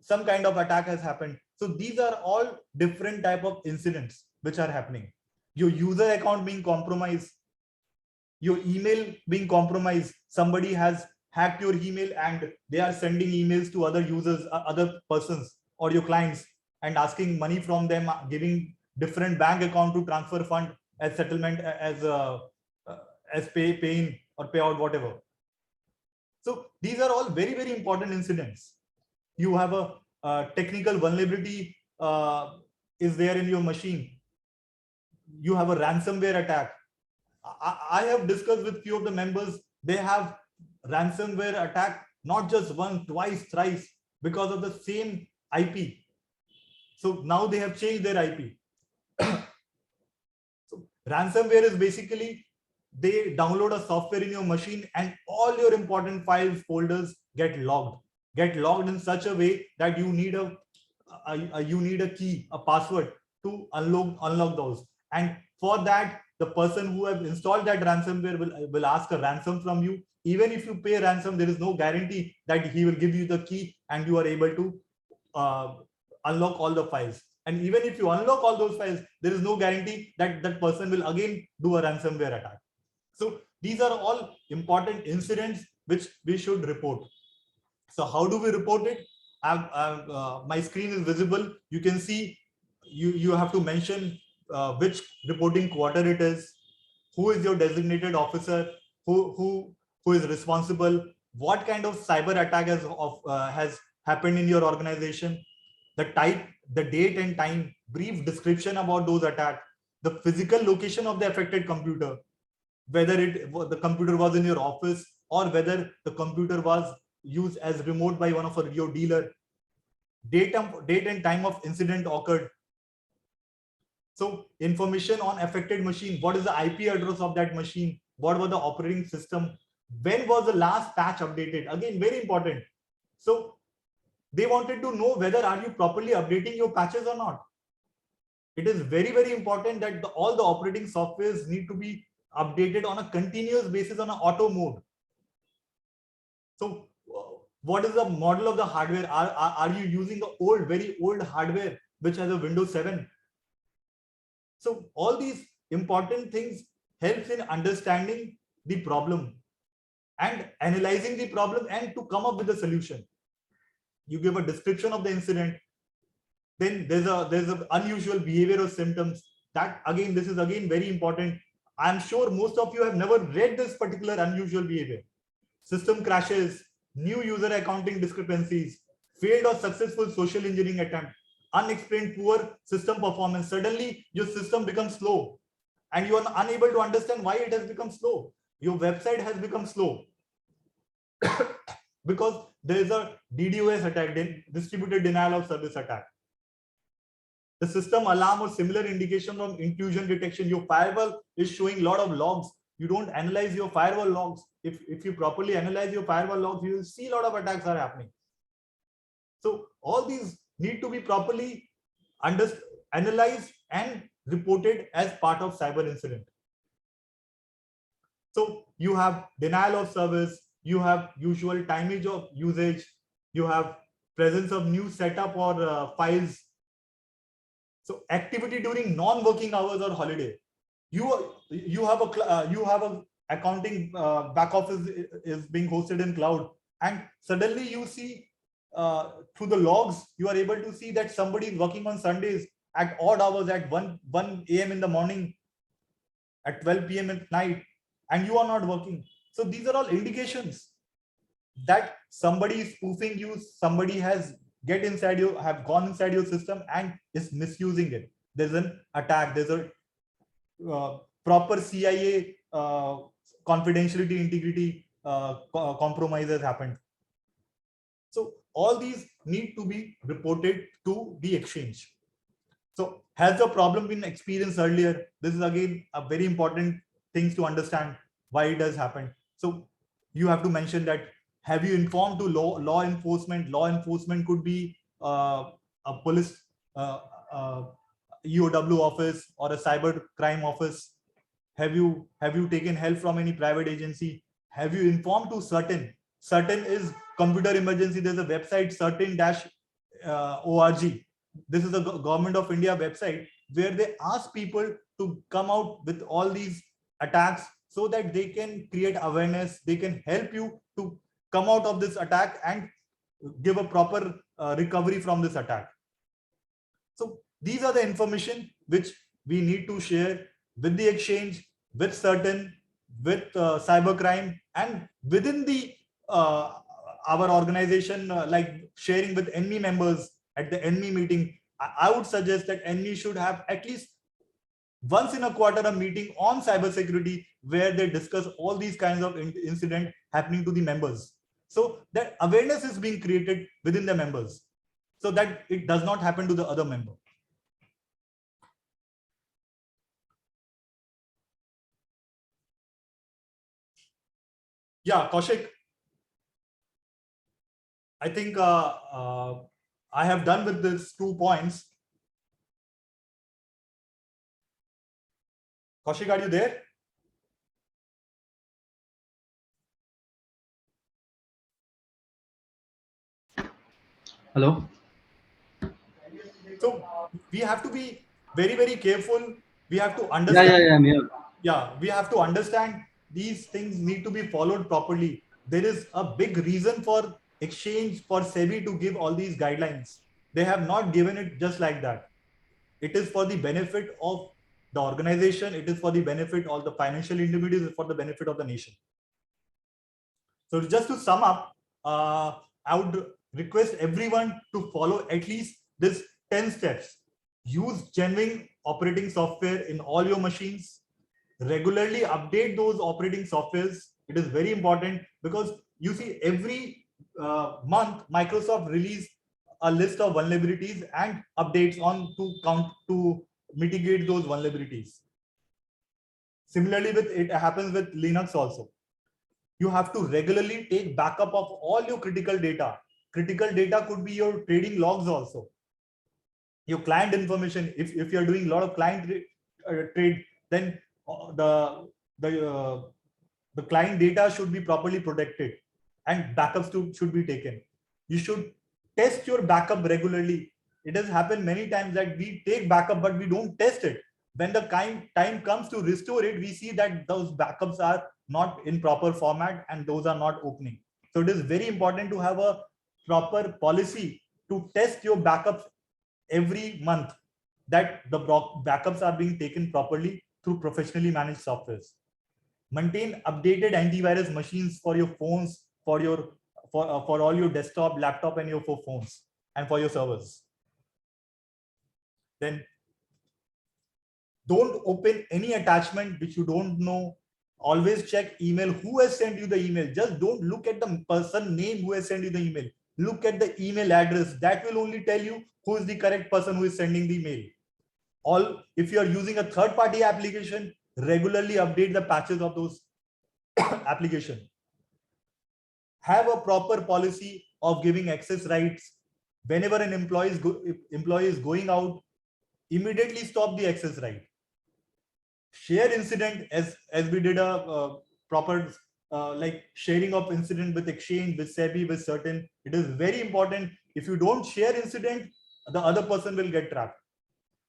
Speaker 1: some kind of attack has happened. So these are all different type of incidents which are happening. Your user account being compromised, your email being compromised, somebody has hacked your email and they are sending emails to other users, other persons or your clients, and asking money from them, giving different bank account to transfer fund as settlement, as pay in or pay out, whatever. So these are all very, very important incidents. You have a technical vulnerability is there in your machine. You have a ransomware attack. I have discussed with few of the members, they have ransomware attack not just once, twice, thrice because of the same IP. So now they have changed their IP. So ransomware is basically they download a software in your machine and all your important files, folders get logged in such a way that you need a key, a password to unlock those. And for that, the person who has installed that ransomware will ask a ransom from you. Even if you pay ransom, there is no guarantee that he will give you the key and you are able to unlock all the files. And even if you unlock all those files, there is no guarantee that that person will again do a ransomware attack. So these are all important incidents which we should report. So how do we report it? My screen is visible. You can see you have to mention which reporting quarter it is, who is your designated officer, who is responsible, what kind of cyber attack has happened in your organization, the type, the date and time, brief description about those attacks, the physical location of the affected computer, whether the computer was in your office or whether the computer was used as remote by one of your dealer, date and time of incident occurred. So information on affected machine, what is the IP address of that machine, what was the operating system, when was the last patch updated, again very important. So they wanted to know whether are you properly updating your patches or not. It is very, very important that all the operating softwares need to be updated on a continuous basis on an auto mode. So what is the model of the hardware? Are you using the old, very old hardware which has a Windows 7? So all these important things helps in understanding the problem and analyzing the problem and to come up with a solution. You give a description of the incident, then there's a unusual behavior or symptoms. That again, this is again very important. I'm sure most of you have never read this particular unusual behavior. System crashes, new user accounting discrepancies, failed or successful social engineering attempt, unexplained poor system performance. Suddenly your system becomes slow and you are unable to understand why it has become slow. Your website has become slow because there is a DDoS attack, distributed denial of service attack. The system alarm or similar indication of intrusion detection. Your firewall is showing a lot of logs. You don't analyze your firewall logs. If you properly analyze your firewall logs, you will see a lot of attacks are happening. So all these need to be properly analyzed and reported as part of cyber incident. So you have denial of service, you have usual timage of usage, you have presence of new setup or files. So activity during non-working hours or holiday. You have a accounting back office is being hosted in cloud, and suddenly you see through the logs you are able to see that somebody is working on Sundays at odd hours at 1 a.m. in the morning, at 12 p.m. at night, and you are not working. So these are all indications that somebody is spoofing you, somebody has gone inside your system and is misusing it. There's an attack, there's a proper CIA confidentiality, integrity compromise has happened. So all these need to be reported to the exchange. So has the problem been experienced earlier? This is again a very important things to understand why it has happened. So you have to mention that, have you informed to law enforcement? Law enforcement could be a police EOW office or a cyber crime office. Have you taken help from any private agency? Have you informed to certain is computer emergency? There's a website certain-org. This is a government of India website where they ask people to come out with all these attacks so that they can create awareness. They can help you to come out of this attack and give a proper recovery from this attack. So these are the information which we need to share with the exchange, with certain, with cybercrime, and within the our organization, like sharing with ANMI members at the ANMI meeting. I would suggest that ANMI should have at least once in a quarter a meeting on cybersecurity where they discuss all these kinds of incidents happening to the members. So that awareness is being created within the members so that it does not happen to the other member. Yeah, Kaushik, I think I have done with these 2 points. Kaushik, are you there?
Speaker 2: Hello.
Speaker 1: So we have to be very, very careful. We have to understand.
Speaker 2: Yeah, I'm here.
Speaker 1: Yeah, we have to understand these things need to be followed properly. There is a big reason for exchange, for SEBI to give all these guidelines. They have not given it just like that. It is for the benefit of the organization. It is for the benefit of the financial intermediaries, for the benefit of the nation. So just to sum up, I would request everyone to follow at least this 10 steps. Use genuine operating software in all your machines. Regularly update those operating softwares. It is very important because you see every month Microsoft release a list of vulnerabilities and updates on to mitigate those vulnerabilities. Similarly, it happens with Linux also. You have to regularly take backup of all your critical data. Critical data could be your trading logs also, your client information. If you are doing a lot of client trade, then the client data should be properly protected and backups should be taken. You should test your backup regularly. It has happened many times that we take backup but we don't test it. when the time comes to restore it, we see that those backups are not in proper format and those are not opening. So it is very important to have a proper policy to test your backups every month, that the backups are being taken properly through professionally managed softwares. Maintain updated antivirus machines for your phones, for all your desktop, laptop, and your phones, and for your servers. Then don't open any attachment which you don't know. Always check email. Who has sent you the email? Just don't look at the person name who has sent you the email. Look at the email address. That will only tell you who is the correct person who is sending the email. If you are using a third-party application, regularly update the patches of those application. Have a proper policy of giving access rights. Whenever an employee is going out, immediately stop the access right. Share incident, as we did a proper like sharing of incident with Exchange, with SEBI, with certain. It is very important. If you don't share incident, the other person will get trapped.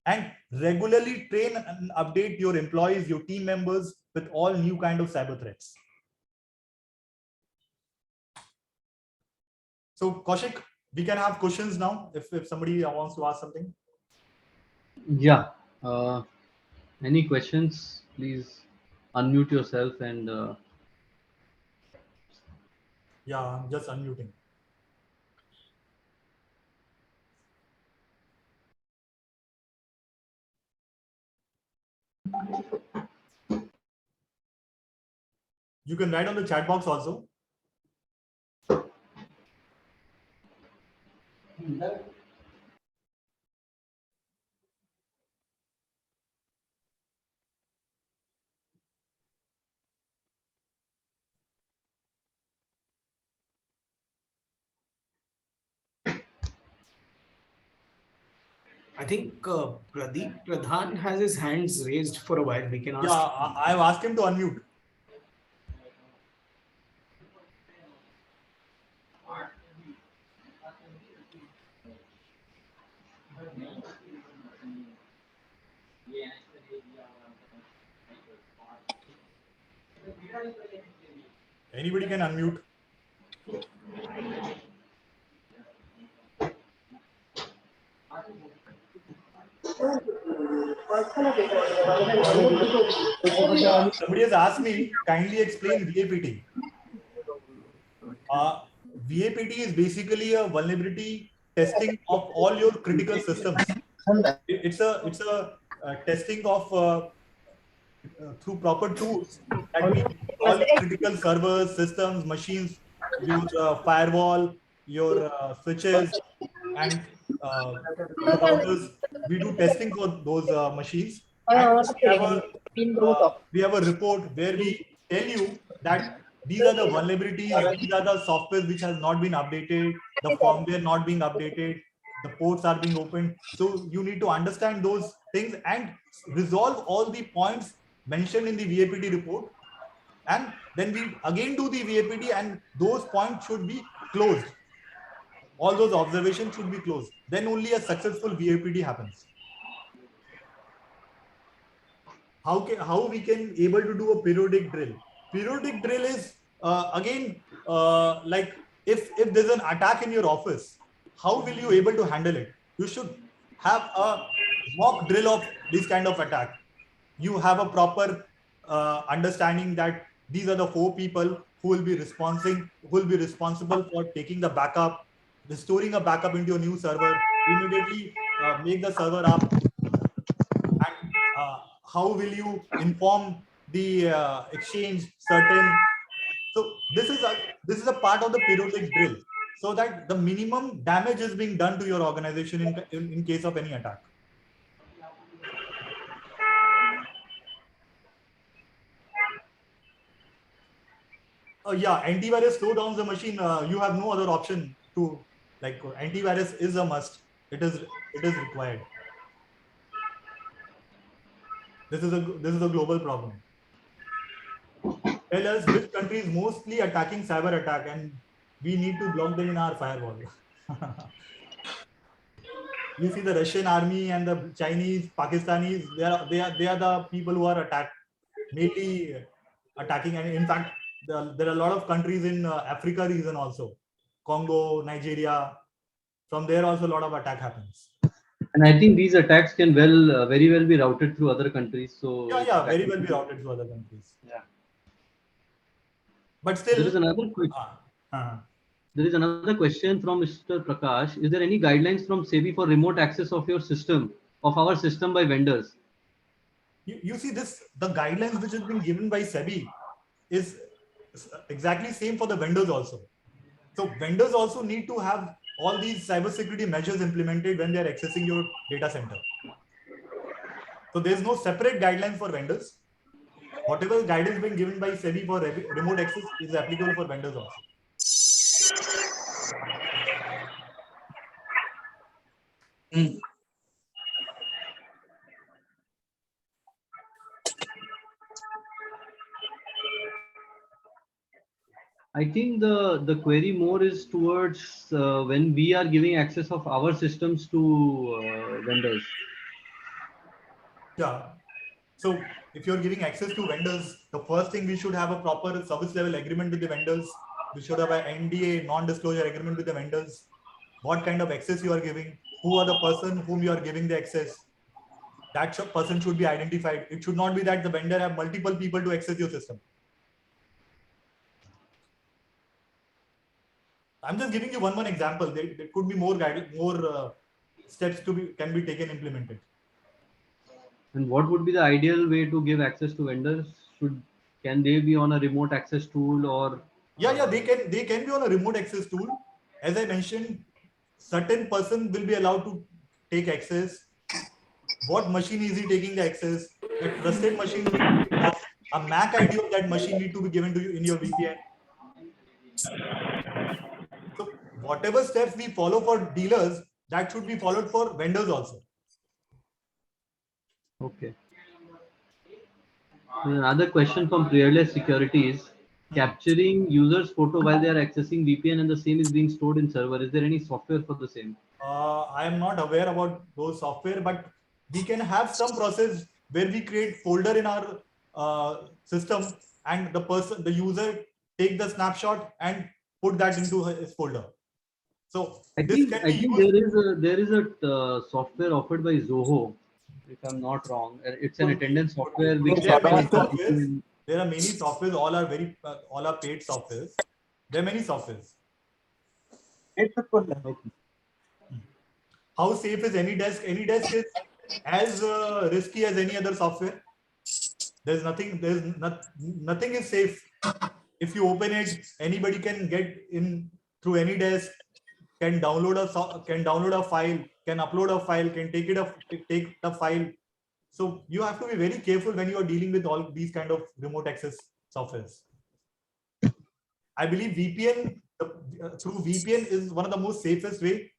Speaker 1: And regularly train and update your employees, your team members with all new kind of cyber threats. So Kaushik, we can have questions now if somebody wants to ask something.
Speaker 2: Yeah. Any questions? Please unmute yourself and.
Speaker 1: Yeah, I'm just unmuting. You can write on the chat box also.
Speaker 3: I think Pradeep Pradhan has his hands raised for a while. We can ask.
Speaker 1: Yeah, I've asked him to unmute. Anybody can unmute. Somebody has asked me, kindly explain VAPT. VAPT is basically a vulnerability testing of all your critical systems. It's a testing of through proper tools that we all critical servers, systems, machines, use firewall, your switches, and the routers. We do testing for those machines. And we have a report where we tell you that these are the vulnerabilities, these are the softwares which has not been updated, the firmware not being updated, the ports are being opened. So you need to understand those things and resolve all the points mentioned in the VAPT report. And then we again do the VAPT and those points should be closed. All those observations should be closed. Then only a successful VAPT happens. How we can able to do a periodic drill? Periodic drill is again like if there's an attack in your office, how will you able to handle it? You should have a mock drill of this kind of attack. You have a proper understanding that these are the 4 people who will be responsible for taking the backup, restoring a backup into a new server, immediately make the server up, and how will you inform the exchange certain. So this is a part of the periodic drill, so that the minimum damage is being done to your organization in case of any attack. Yeah, antivirus slow down the machine. You have no other option to, like, antivirus is a must. It is required. This is a global problem. Tell us which country is mostly attacking cyber attack, and we need to block them in our firewall. You see the Russian army and the Chinese, Pakistanis, they are the people who are mainly attacking. And in fact, there are a lot of countries in Africa region also, Congo, Nigeria. From there also a lot of attack happens.
Speaker 2: And I think these attacks can very well be routed through other countries. So
Speaker 1: Yeah, very well be routed to other countries.
Speaker 2: Yeah.
Speaker 1: But still,
Speaker 2: there is another question. There is another question from Mr. Prakash. Is there any guidelines from SEBI for remote access of your system, of our system by vendors?
Speaker 1: You see this, the guidelines which has been given by SEBI is exactly same for the vendors also. So vendors also need to have all these cybersecurity measures implemented when they are accessing your data center. So there's no separate guidelines for vendors. Whatever guidance being given by SEBI for remote access is applicable for vendors also.
Speaker 2: I think the query more is towards when we are giving access of our systems to vendors.
Speaker 1: Yeah. So if you're giving access to vendors, the first thing, we should have a proper service level agreement with the vendors. We should have an NDA, non-disclosure agreement with the vendors. What kind of access you are giving, who are the person whom you are giving the access. That person should be identified. It should not be that the vendor have multiple people to access your system. I'm just giving you one example. There could be more steps can be taken, implemented.
Speaker 2: And what would be the ideal way to give access to vendors? Can they be on a remote access tool or?
Speaker 1: Yeah, they can be on a remote access tool. As I mentioned, certain person will be allowed to take access. What machine is he taking the access? The trusted machine, a MAC ID of that machine need to be given to you in your VPN. So whatever steps we follow for dealers, that should be followed for vendors also.
Speaker 2: Okay. Another question from Fearless Securities. Capturing users' photo while they are accessing VPN and the same is being stored in server. Is there any software for the same?
Speaker 1: I am not aware about those software, but we can have some process where we create folder in our system, and the user take the snapshot and put that into his folder. So
Speaker 2: I think there is a software offered by Zoho, if I'm not wrong. It's an attendance software.
Speaker 1: There are many softwares. All are paid softwares. There are many softwares. How safe is AnyDesk? AnyDesk is as risky as any other software. Nothing is safe. If you open it, anybody can get in through AnyDesk, can download a file, can upload a file, can take the file. So you have to be very careful when you are dealing with all these kind of remote access softwares. I believe through VPN is one of the most safest way.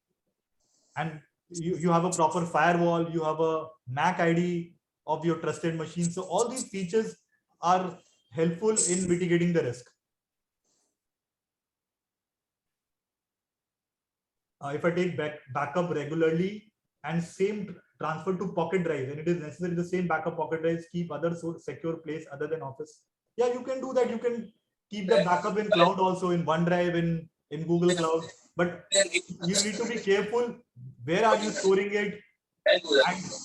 Speaker 1: And you have a proper firewall, you have a MAC ID of your trusted machine. So all these features are helpful in mitigating the risk. If I take backup regularly and same transfer to pocket drive, and it is necessary the same backup pocket drives keep other secure place other than office. Yeah, you can do that. You can keep the backup in cloud also, in OneDrive, in Google Cloud. But you need to be careful. Where are you storing it? And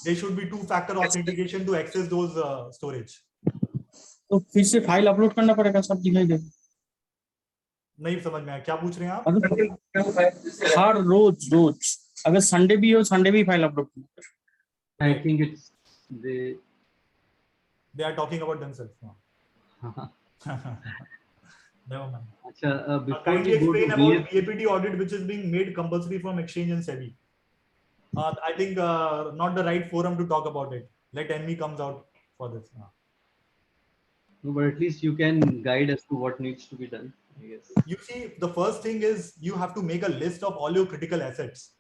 Speaker 1: there should be two-factor authentication to access those storage.
Speaker 4: तो फिर से file upload करना पड़ेगा, सब दिखाई देगा।
Speaker 1: नहीं समझ में आया, क्या पूछ रहे हैं आप?
Speaker 4: हर रोज अगर संडे भी हो, संडे भी फाइल अपलोड करना।
Speaker 2: I think it's
Speaker 1: they are talking about themselves now. Never mind. Kindly explain about VAPT audit, which is being made compulsory from exchange and SEBI. I think not the right forum to talk about it. Let ANMI comes out for this.
Speaker 2: No, but at least you can guide as to what needs to be done, I guess.
Speaker 1: You see, the first thing is you have to make a list of all your critical assets,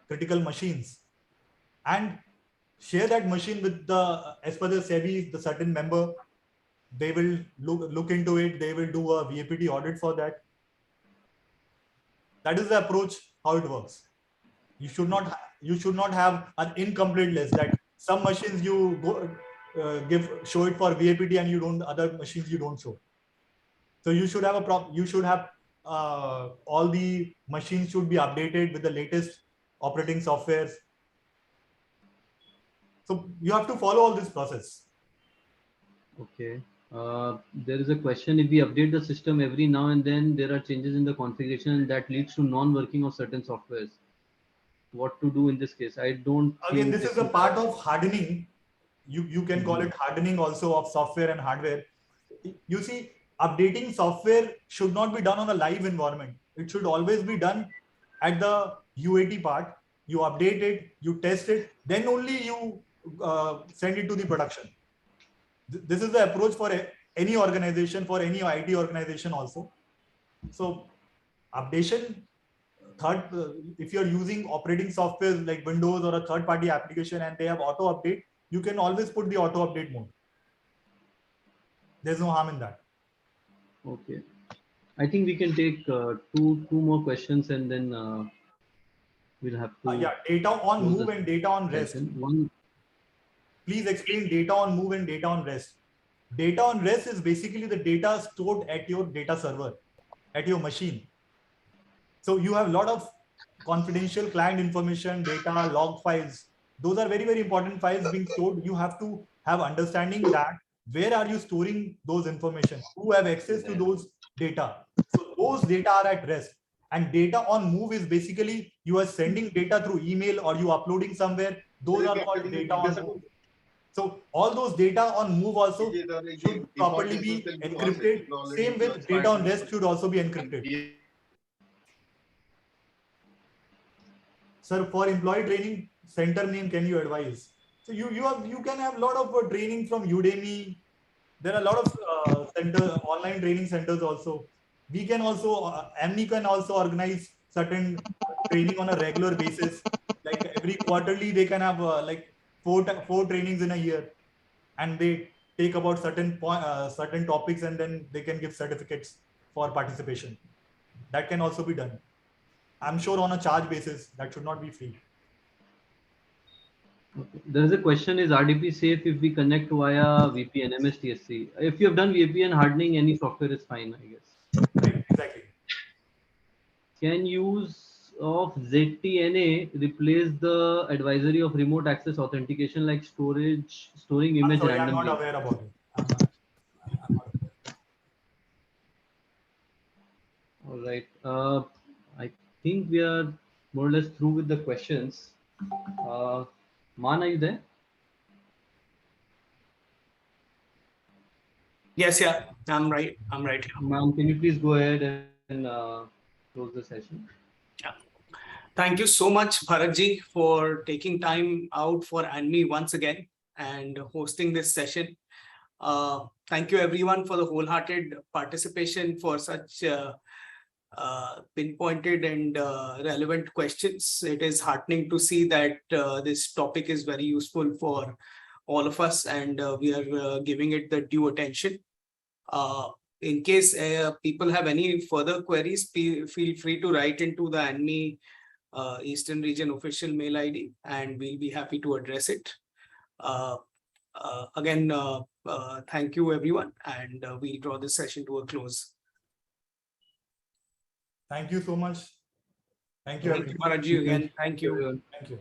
Speaker 1: critical machines, and share that machine with as per the SEBI, the certain member. They will look into it. They will do a VAPT audit for that. That is the approach, how it works. You should not you should not have an incomplete list that some machines you go show it for VAPT and you don't, other machines you don't show. So you should have all the machines should be updated with the latest operating softwares. So you have to follow all this process.
Speaker 2: Okay. There is a question: if we update the system every now and then, there are changes in the configuration and that leads to non-working of certain softwares. What to do in this case? I don't.
Speaker 1: Again, this is a part of hardening. You can call it hardening also of software and hardware. You see, updating software should not be done on a live environment. It should always be done at the UAT part. You update it, you test it, then only you send it to the production. This is the approach for any organization, for any IT organization also. So updation, if you're using operating software like Windows or a third-party application and they have auto update, you can always put the auto update mode. There's no harm in that.
Speaker 2: Okay. I think we can take two more questions and then we'll have to.
Speaker 1: Yeah, data on move and data on rest. Please explain data on move and data on rest. Data on rest is basically the data stored at your data server, at your machine. So you have a lot of confidential client information, data, log files. Those are very, very important files being stored. You have to have understanding that where are you storing those information, who have access to those data. So those data are at rest. And data on move is basically you are sending data through email or you uploading somewhere. Those are called data on move. So all those data on move also should properly be encrypted. Same with data on rest should also be encrypted. Sir, for employee training center name, can you advise? So you can have a lot of training from Udemy. There are a lot of online training centers also. We can also ANMI can also organize certain training on a regular basis. Like every quarterly, they can have like four trainings in a year, and they take about certain topics, and then they can give certificates for participation. That can also be done. I'm sure on a charge basis, that should not be free.
Speaker 2: Okay. There is a question: is RDP safe if we connect via VPN, MSTSC? If you have done VPN hardening, any software is fine, I guess.
Speaker 1: Right, exactly.
Speaker 2: Can use of ZTNA replace the advisory of remote access authentication like storing image randomly?
Speaker 1: I'm not aware about it.
Speaker 2: All right. I think we are more or less through with the questions. Man, are you there?
Speaker 3: Yes, yeah, I'm right.
Speaker 2: Ma'am, can you please go ahead and close the session?
Speaker 3: Yeah. Thank you so much, Bharatji, for taking time out for ANMI once again and hosting this session. Thank you everyone for the wholehearted participation, for such pinpointed and relevant questions. It is heartening to see that this topic is very useful for all of us, and we are giving it the due attention. In case people have any further queries, feel free to write into the ANMI Eastern Region official mail ID, and we'll be happy to address it. Again, thank you everyone, and we'll draw this session to a close.
Speaker 1: Thank you so much. Thank you,
Speaker 3: Bharatji, again. Thank you.
Speaker 1: Thank you.